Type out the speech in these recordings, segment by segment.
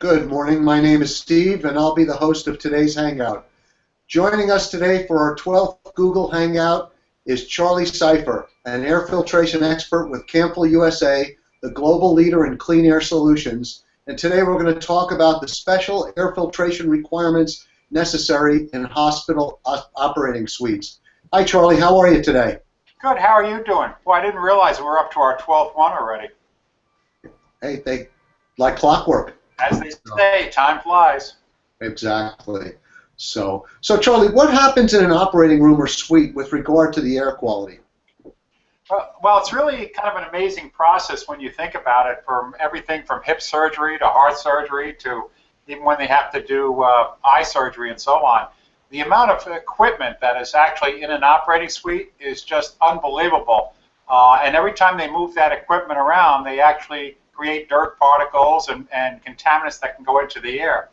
Good morning. My name is Steve, and I'll be the host of today's Hangout. Joining us today for our 12th Google Hangout is Charlie Seyffer, an air filtration expert with Camfil USA, the global leader in clean air solutions. And today we're going to talk about the special air filtration requirements necessary in hospital operating suites. Hi, Charlie. How are you today? Good. How are you doing? Well, I didn't realize we're up to our 12th one already. Hey, they like clockwork. As they say, time flies. Exactly. So Charlie, what happens in an operating room or suite with regard to the air quality? Well, it's really kind of an amazing process when you think about it, from everything from hip surgery to heart surgery to even when they have to do eye surgery and so on. The amount of equipment that is actually in an operating suite is just unbelievable. And every time they move that equipment around, they actually create dirt particles and contaminants that can go into the air.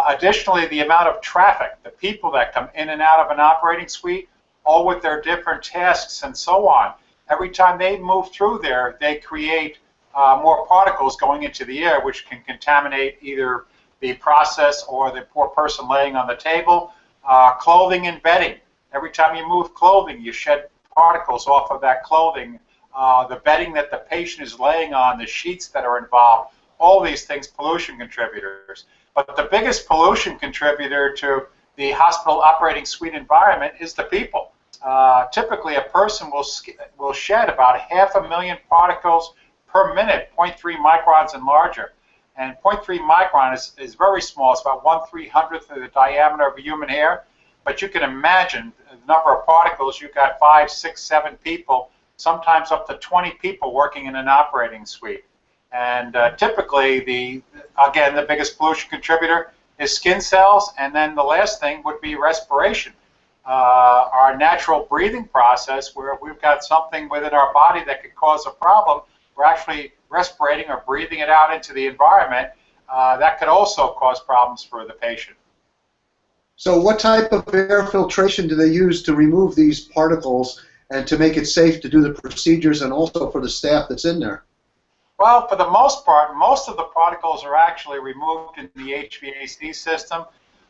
Additionally, the amount of traffic, the people that come in and out of an operating suite, all with their different tasks and so on. Every time they move through there, they create more particles going into the air, which can contaminate either the process or the poor person laying on the table. Clothing and bedding. Every time you move clothing, you shed particles off of that clothing. The bedding that the patient is laying on, the sheets that are involved, all these things, pollution contributors. But the biggest pollution contributor to the hospital operating suite environment is the people. Typically, a person will shed about 500,000 particles per minute, 0.3 microns and larger. And 0.3 micron is very small. It's about 1/300th of the diameter of a human hair. But you can imagine the number of particles. You've got 5, 6, 7 people, sometimes up to 20 people working in an operating suite. And typically, again, the biggest pollution contributor is skin cells, and then the last thing would be respiration. Our natural breathing process, where we've got something within our body that could cause a problem, we're actually respirating or breathing it out into the environment. That could also cause problems for the patient. So what type of air filtration do they use to remove these particles and to make it safe to do the procedures, and also for the staff that's in there? Well, for the most part, most of the particles are actually removed in the HVAC system.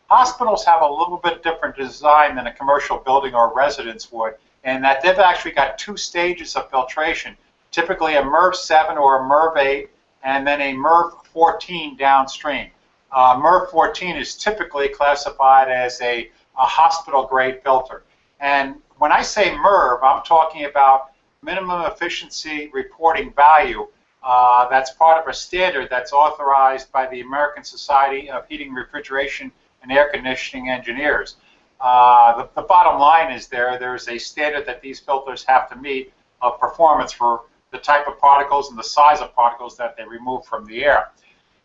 Hospitals have a little bit different design than a commercial building or residence would, in that they've actually got 2 stages of filtration, typically a MERV 7 or a MERV 8, and then a MERV 14 downstream. MERV 14 is typically classified as a hospital-grade filter. And when I say MERV, I'm talking about minimum efficiency reporting value. That's part of a standard that's authorized by the American Society of Heating, Refrigeration, and Air Conditioning Engineers. The bottom line is there's a standard that these filters have to meet of performance for the type of particles and the size of particles that they remove from the air.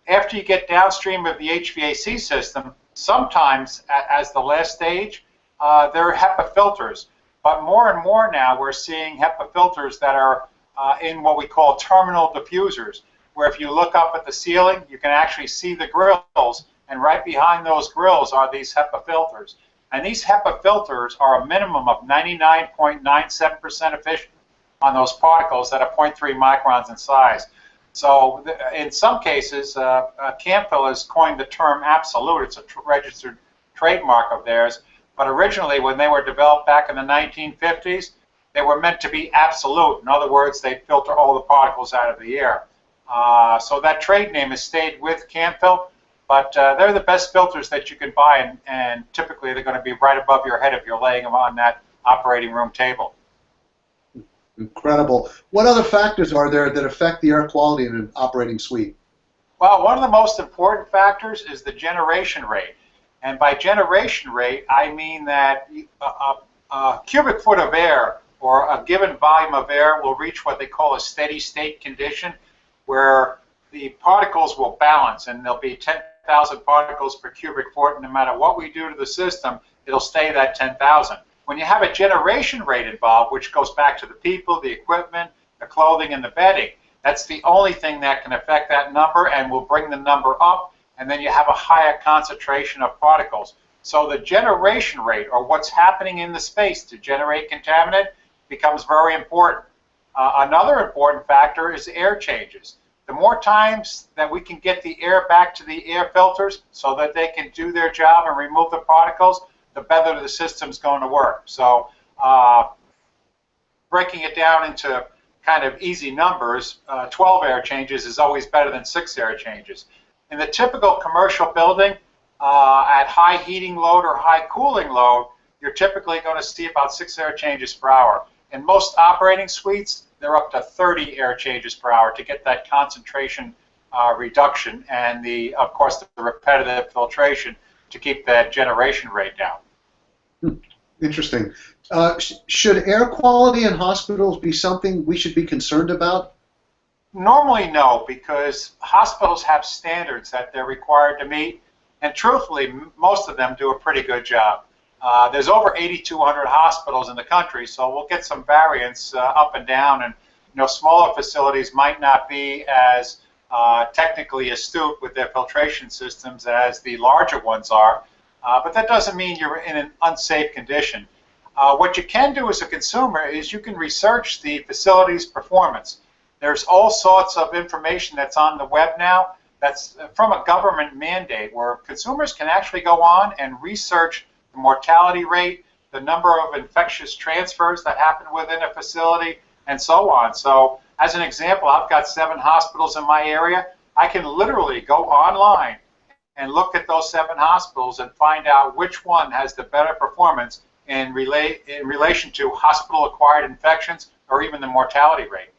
After you get downstream of the HVAC system, sometimes as the last stage, there are HEPA filters. But more and more now we're seeing HEPA filters that are in what we call terminal diffusers, where if you look up at the ceiling, you can actually see the grills, and right behind those grills are these HEPA filters. And these HEPA filters are a minimum of 99.97% efficient on those particles that are 0.3 microns in size. So in some cases, Camfil has coined the term absolute. It's a registered trademark of theirs. But originally, when they were developed back in the 1950s, they were meant to be absolute. In other words, they filter all the particles out of the air. So that trade name has stayed with Camfil, but they're the best filters that you can buy, and typically they're going to be right above your head if you're laying them on that operating room table. Incredible. What other factors are there that affect the air quality in an operating suite? Well, one of the most important factors is the generation rate. And by generation rate, I mean that a cubic foot of air or a given volume of air will reach what they call a steady state condition, where the particles will balance, and there'll be 10,000 particles per cubic foot, and no matter what we do to the system, it'll stay that 10,000. When you have a generation rate involved, which goes back to the people, the equipment, the clothing, and the bedding, that's the only thing that can affect that number and will bring the number up, and then you have a higher concentration of particles. So the generation rate, or what's happening in the space to generate contaminant, becomes very important. Another important factor is air changes. The more times that we can get the air back to the air filters so that they can do their job and remove the particles, the better the system's going to work. So breaking it down into kind of easy numbers, 12 air changes is always better than 6 air changes. In the typical commercial building, at high heating load or high cooling load, you're typically going to see about 6 air changes per hour. In most operating suites, they're up to 30 air changes per hour to get that concentration reduction and, of course, the repetitive filtration to keep that generation rate down. Interesting. Should air quality in hospitals be something we should be concerned about? Normally, no, because hospitals have standards that they're required to meet, and truthfully, most of them do a pretty good job. There's over 8,200 hospitals in the country, so we'll get some variance up and down, and smaller facilities might not be as technically astute with their filtration systems as the larger ones are, but that doesn't mean you're in an unsafe condition. What you can do as a consumer is you can research the facility's performance. There's all sorts of information that's on the web now that's from a government mandate where consumers can actually go on and research the mortality rate, the number of infectious transfers that happen within a facility, and so on. So as an example, I've got 7 hospitals in my area. I can literally go online and look at those 7 hospitals and find out which one has the better performance in relation to hospital-acquired infections or even the mortality rate.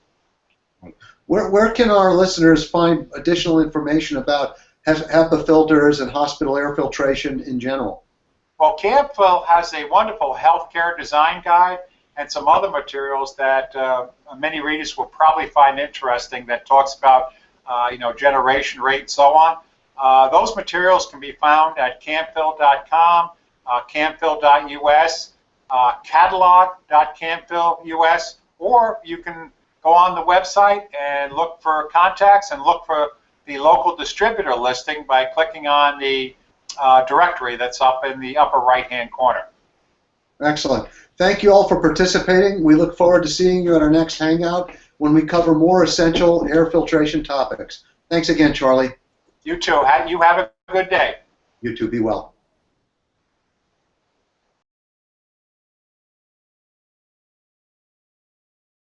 Where can our listeners find additional information about HEPA filters and hospital air filtration in general? Well, Camfil has a wonderful healthcare design guide and some other materials that many readers will probably find interesting that talks about generation rate and so on. Those materials can be found at camfil.com, camfil.us, catalog.camfil.us, or you can go on the website and look for contacts and look for the local distributor listing by clicking on the directory that's up in the upper right-hand corner. Excellent. Thank you all for participating. We look forward to seeing you at our next Hangout when we cover more essential air filtration topics. Thanks again, Charlie. You too. You have a good day. You too. Be well.